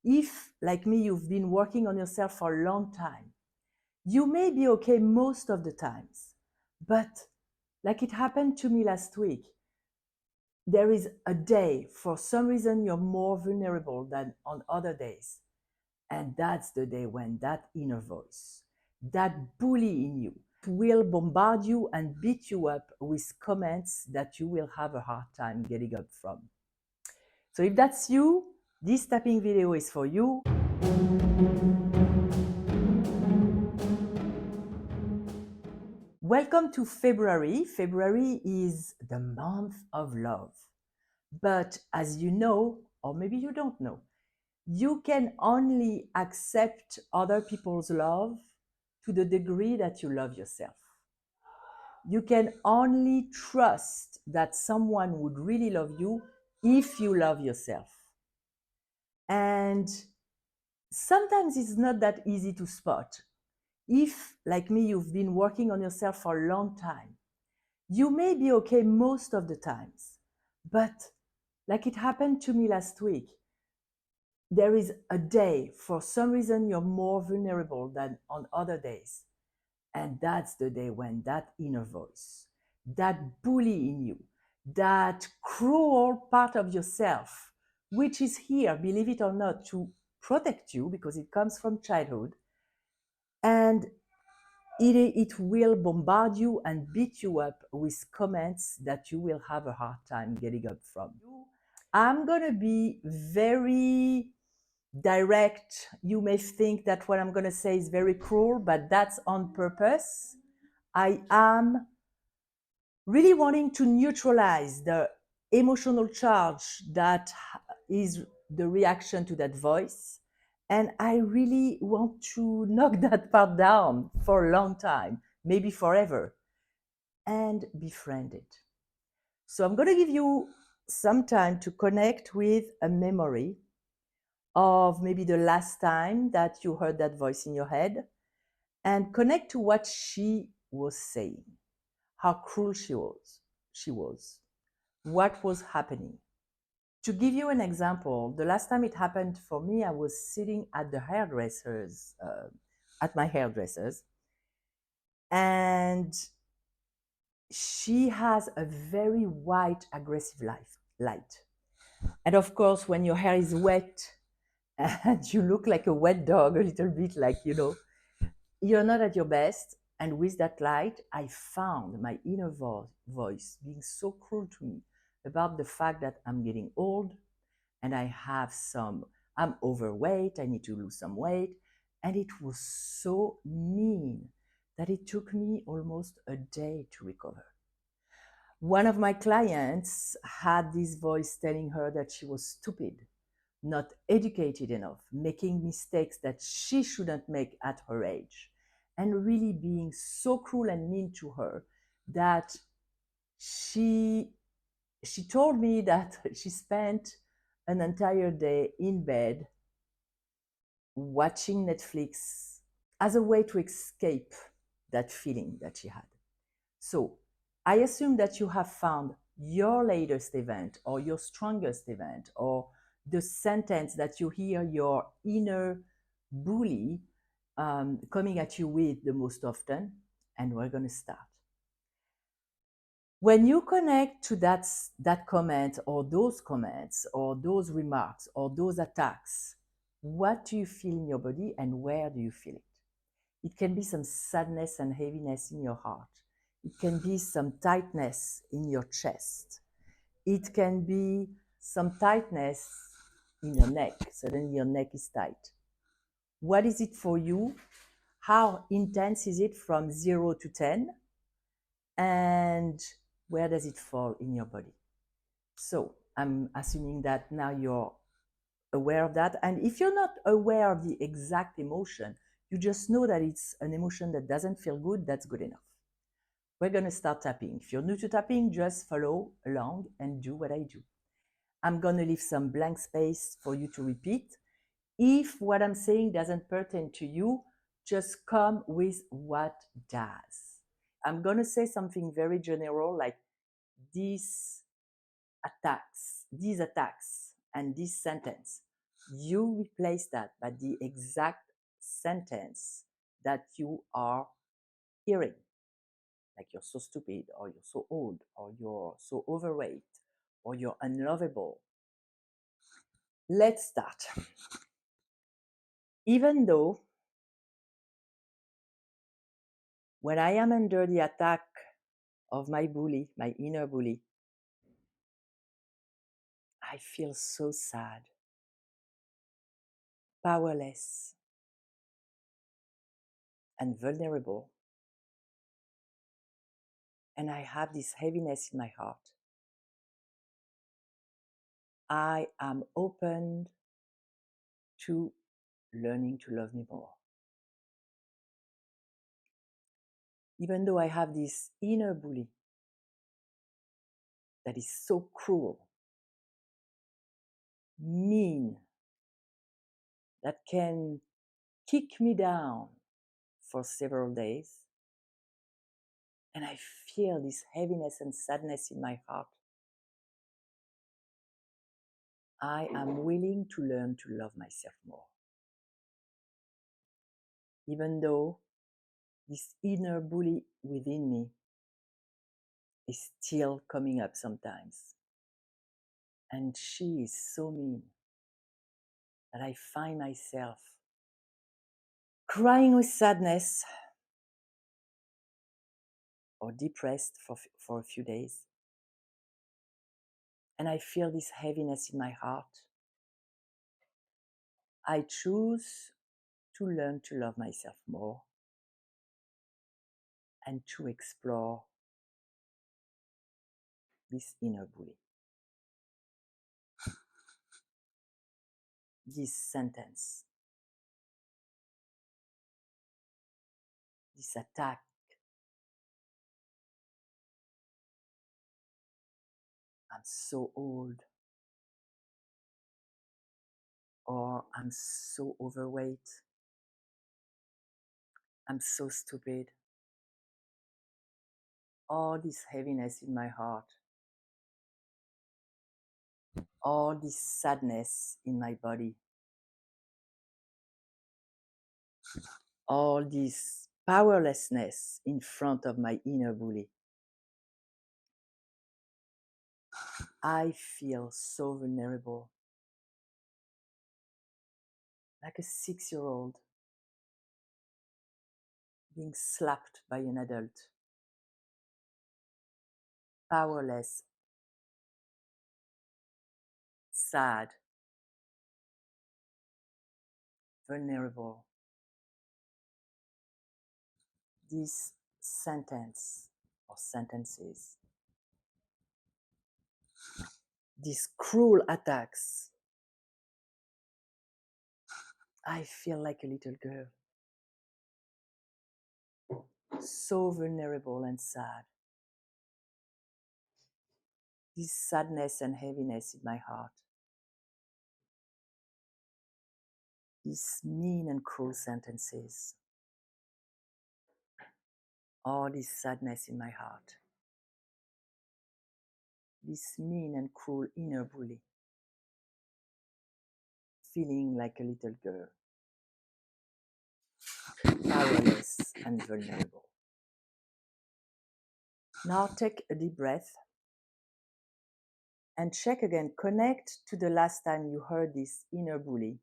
If, like me, you've been working on yourself for a long time, you may be okay most of the times, but like it happened to me last week, there is a day, for some reason, you're more vulnerable than on other days. And that's the day when that inner voice, that bully in you, will bombard you and beat you up with comments that you will have a hard time getting up from. So if that's you, this tapping video is for you. Welcome to February. February is the month of love. But as you know, or maybe you don't know, you can only accept other people's love to the degree that you love yourself. You can only trust that someone would really love you if you love yourself. And sometimes it's not that easy to spot. If, like me, you've been working on yourself for a long time, you may be okay most of the times, but like it happened to me last week, there is a day, for some reason, you're more vulnerable than on other days. And that's the day when that inner voice, that bully in you, that cruel part of yourself, which is here, believe it or not, to protect you because it comes from childhood, and it will bombard you and beat you up with comments that you will have a hard time getting up from. I'm going to be very direct. You may think that what I'm going to say is very cruel, but that's on purpose. I am really wanting to neutralize the emotional charge that is the reaction to that voice. And I really want to knock that part down for a long time, maybe forever, and befriend it. So I'm going to give you some time to connect with a memory of maybe the last time that you heard that voice in your head and connect to what she was saying, how cruel she was, what was happening. To give you an example, the last time it happened for me, I was sitting at the hairdresser's, at my hairdresser's, and she has a very white, aggressive light. And of course, when your hair is wet and you look like a wet dog, a little bit like, you're not at your best. And with that light, I found my inner voice being so cruel to me about the fact that I'm getting old and I'm overweight, I need to lose some weight. And it was so mean that it took me almost a day to recover. One of my clients had this voice telling her that she was stupid, not educated enough, making mistakes that she shouldn't make at her age, and really being so cruel and mean to her that she told me that she spent an entire day in bed watching Netflix as a way to escape that feeling that she had. So I assume that you have found your latest event or your strongest event or the sentence that you hear your inner bully coming at you with the most often, and we're going to start. When you connect to that comment or those remarks or those attacks, what do you feel in your body and where do you feel it? It can be some sadness and heaviness in your heart. It can be some tightness in your chest. It can be some tightness in your neck. Suddenly your neck is tight. What is it for you? How intense is it from 0 to 10? And where does it fall in your body? So I'm assuming that now you're aware of that. And if you're not aware of the exact emotion, you just know that it's an emotion that doesn't feel good, that's good enough. We're going to start tapping. If you're new to tapping, just follow along and do what I do. I'm going to leave some blank space for you to repeat. If what I'm saying doesn't pertain to you, just come with what does. I'm going to say something very general like these attacks, and this sentence you replace that by the exact sentence that you are hearing. Like you're so stupid, or you're so old, or you're so overweight, or you're unlovable. Let's start. Even though when I am under the attack of my bully, my inner bully, I feel so sad, powerless, and vulnerable. And I have this heaviness in my heart. I am open to learning to love me more. Even though I have this inner bully that is so cruel, mean, that can kick me down for several days, and I feel this heaviness and sadness in my heart, I am willing to learn to love myself more. Even though this inner bully within me is still coming up sometimes. And she is so mean that I find myself crying with sadness or depressed for a few days. And I feel this heaviness in my heart. I choose to learn to love myself more and to explore this inner bully. This sentence, this attack, I'm so old, or I'm so overweight, I'm so stupid. All this heaviness in my heart, all this sadness in my body, all this powerlessness in front of my inner bully. I feel so vulnerable, like a 6-year-old being slapped by an adult, powerless, sad, vulnerable. This sentence or sentences, these cruel attacks, I feel like a little girl, so vulnerable and sad. This sadness and heaviness in my heart, these mean and cruel sentences, all this sadness in my heart, this mean and cruel inner bully, feeling like a little girl, powerless and vulnerable. Now take a deep breath and check again, connect to the last time you heard this inner bully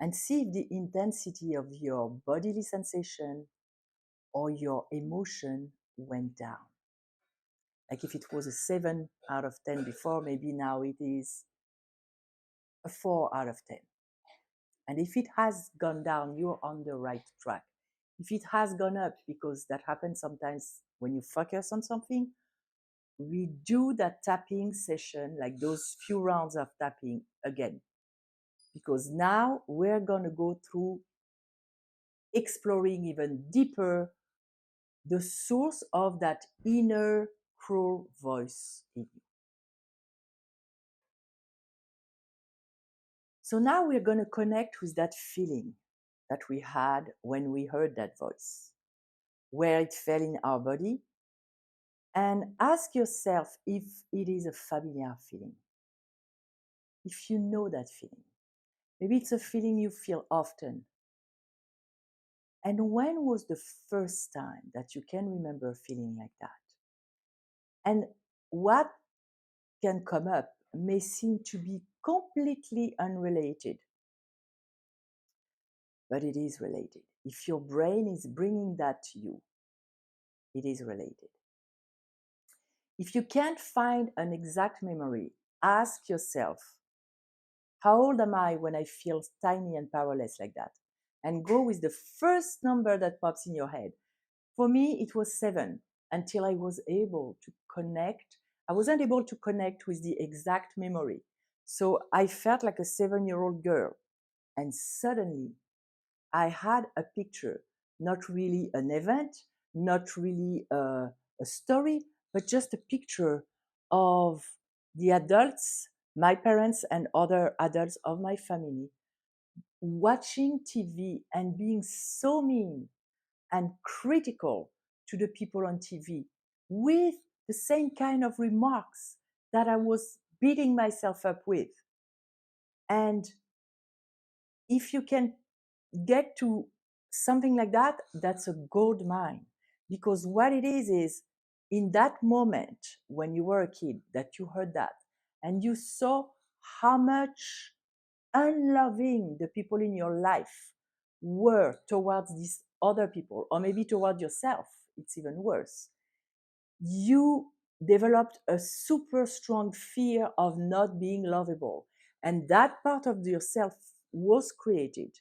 and see if the intensity of your bodily sensation or your emotion went down. Like if it was a 7 out of 10 before, maybe now it is a 4 out of 10. And if it has gone down, you're on the right track. If it has gone up, because that happens sometimes when you focus on something, we do that tapping session, like those few rounds of tapping again. Because now we're going to go through exploring even deeper the source of that inner cruel voice in you. So now we're going to connect with that feeling that we had when we heard that voice, where it fell in our body, and ask yourself if it is a familiar feeling, if you know that feeling. Maybe it's a feeling you feel often. And when was the first time that you can remember feeling like that? And what can come up may seem to be completely unrelated, but it is related. If your brain is bringing that to you, it is related. If you can't find an exact memory, ask yourself, how old am I when I feel tiny and powerless like that? And go with the first number that pops in your head. For me, it was 7 until I was able to connect. I wasn't able to connect with the exact memory. So I felt like a 7-year-old girl. And suddenly I had a picture, not really an event, not really a story, but just a picture of the adults, my parents, and other adults of my family watching TV and being so mean and critical to the people on TV with the same kind of remarks that I was beating myself up with. And if you can get to something like that, that's a gold mine. Because what it is in that moment when you were a kid that you heard that and you saw how much unloving the people in your life were towards these other people, or maybe toward yourself, it's even worse. You developed a super strong fear of not being lovable. And that part of yourself was created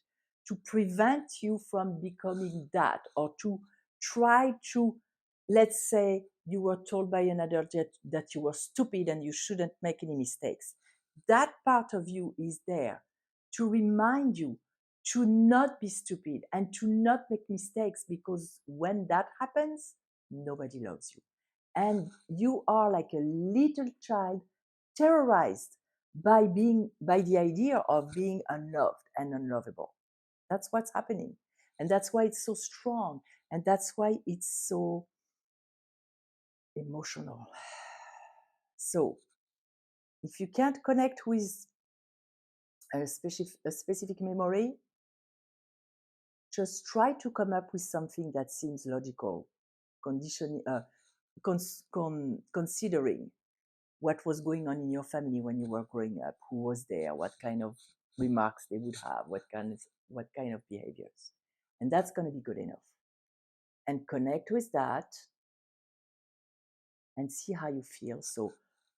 to prevent you from becoming that, or to try to, let's say, you were told by an adult that you were stupid and you shouldn't make any mistakes. That part of you is there to remind you to not be stupid and to not make mistakes, because when that happens, nobody loves you. And you are like a little child terrorized by the idea of being unloved and unlovable. That's what's happening. And that's why it's so strong. And that's why it's so emotional. So if you can't connect with a specific memory, just try to come up with something that seems logical, considering what was going on in your family when you were growing up, who was there, what kind of remarks they would have, what kind of behaviors. And that's going to be good enough. And connect with that and see how you feel. So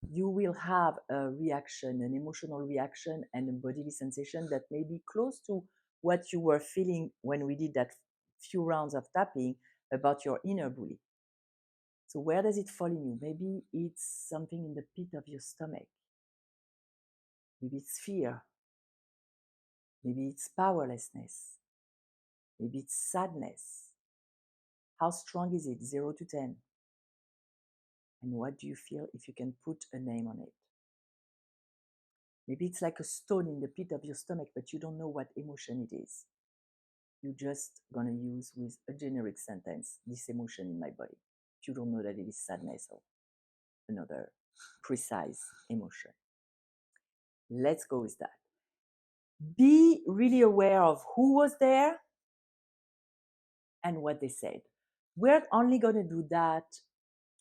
you will have a reaction, an emotional reaction, and a bodily sensation that may be close to what you were feeling when we did that few rounds of tapping about your inner bully. So where does it fall in you? Maybe it's something in the pit of your stomach. Maybe it's fear. Maybe it's powerlessness. Maybe it's sadness. How strong is it? 0 to 10. And what do you feel if you can put a name on it? Maybe it's like a stone in the pit of your stomach, but you don't know what emotion it is. You're just going to use with a generic sentence, this emotion in my body. You don't know that it is sadness or another precise emotion. Let's go with that. Be really aware of who was there and what they said. We're only going to do that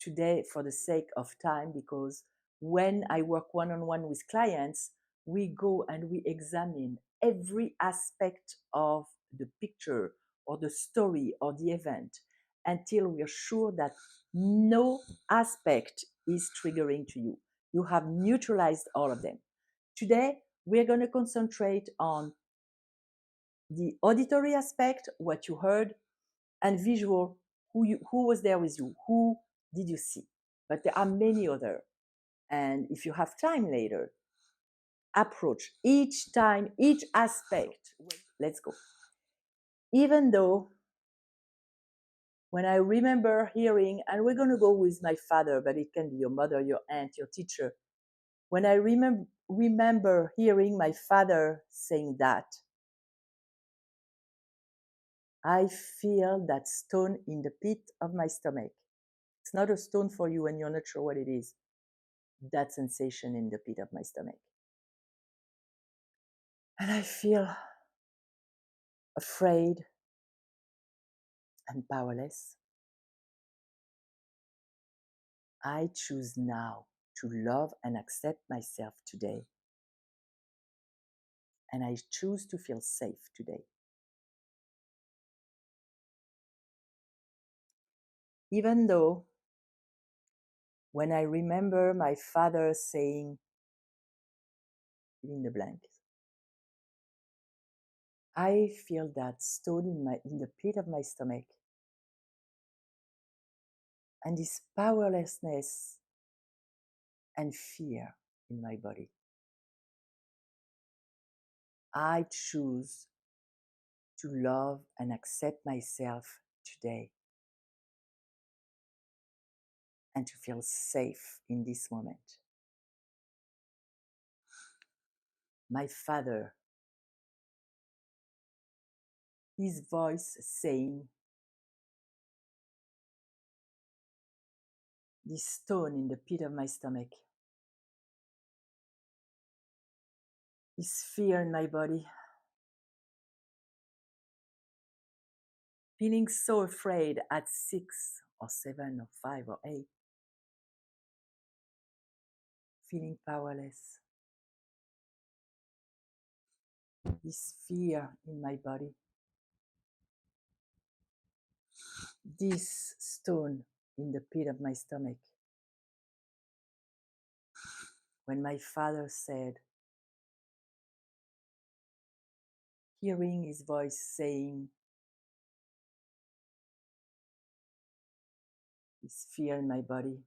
today for the sake of time, because when I work one-on-one with clients, we go and we examine every aspect of the picture or the story or the event until we're sure that no aspect is triggering to you. You have neutralized all of them. Today, we're going to concentrate on the auditory aspect, what you heard, and visual, who was there with you, who did you see. But there are many other. And if you have time later, approach each time, each aspect. Let's go. Even though when I remember hearing, and we're going to go with my father, but it can be your mother, your aunt, your teacher. When I remember hearing my father saying that, I feel that stone in the pit of my stomach. It's not a stone for you and you're not sure what it is. That sensation in the pit of my stomach. And I feel afraid and powerless. I choose now to love and accept myself today. And I choose to feel safe today. Even though when I remember my father saying, in the blank, I feel that stone in the pit of my stomach. And this powerlessness and fear in my body. I choose to love and accept myself today and to feel safe in this moment. My father, his voice saying, this stone in the pit of my stomach, this fear in my body, feeling so afraid at 6 or 7 or 5 or 8, feeling powerless, this fear in my body, this stone in the pit of my stomach. When my father said, hearing his voice saying, this fear in my body,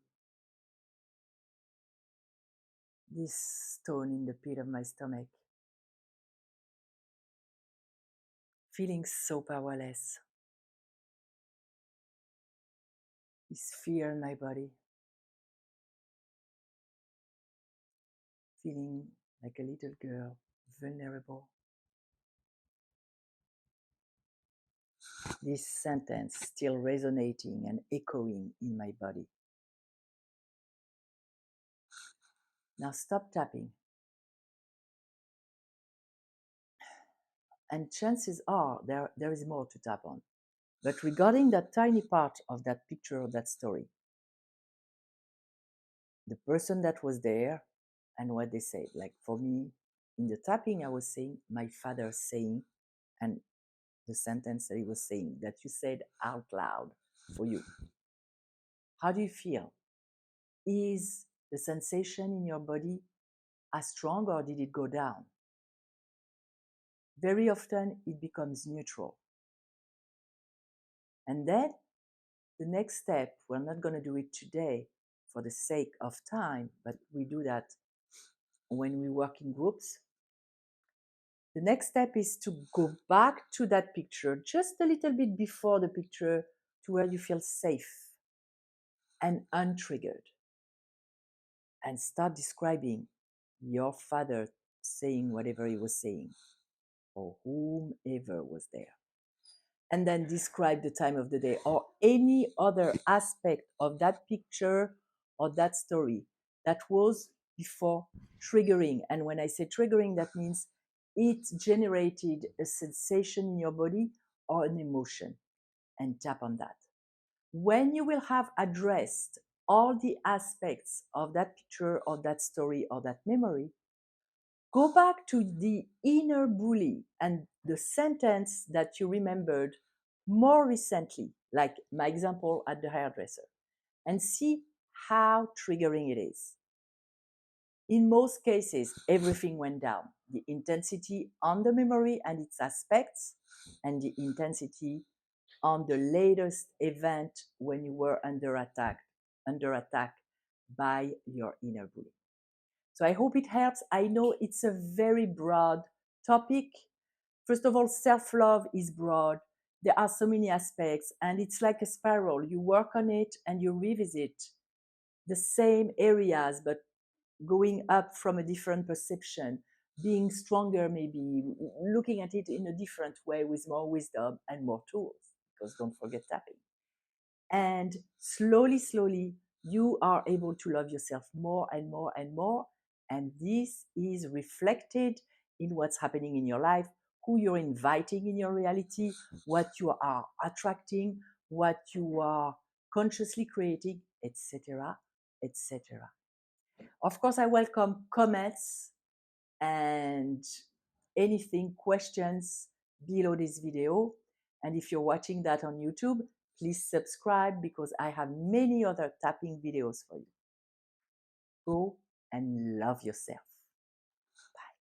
this stone in the pit of my stomach, feeling so powerless, this fear in my body, feeling like a little girl, vulnerable. This sentence still resonating and echoing in my body. Now stop tapping. And chances are there is more to tap on. But regarding that tiny part of that picture of that story, the person that was there and what they said, like for me, in the tapping, I was saying my father saying, and the sentence that he was saying that you said out loud for you. How do you feel? Is the sensation in your body as strong or did it go down? Very often it becomes neutral. And then the next step, we're not going to do it today for the sake of time, but we do that when we work in groups. The next step is to go back to that picture just a little bit before the picture to where you feel safe and untriggered. And start describing your father saying whatever he was saying or whomever was there. And then describe the time of the day or any other aspect of that picture or that story that was before triggering. And when I say triggering, that means it generated a sensation in your body or an emotion, and tap on that. When you will have addressed all the aspects of that picture or that story or that memory, go back to the inner bully and the sentence that you remembered more recently, like my example at the hairdresser, and see how triggering it is. In most cases, everything went down. The intensity on the memory and its aspects, and the intensity on the latest event when you were under attack by your inner bully. So I hope it helps. I know it's a very broad topic. First of all, self-love is broad. There are so many aspects, and it's like a spiral. You work on it and you revisit the same areas, but going up from a different perception, being stronger, maybe looking at it in a different way with more wisdom and more tools, because don't forget tapping. And slowly, slowly, you are able to love yourself more and more and more. And this is reflected in what's happening in your life, who you're inviting in your reality, what you are attracting, what you are consciously creating, etc., etc. Of course, I welcome comments and anything, questions below this video. And if you're watching that on YouTube, please subscribe because I have many other tapping videos for you. Go and love yourself.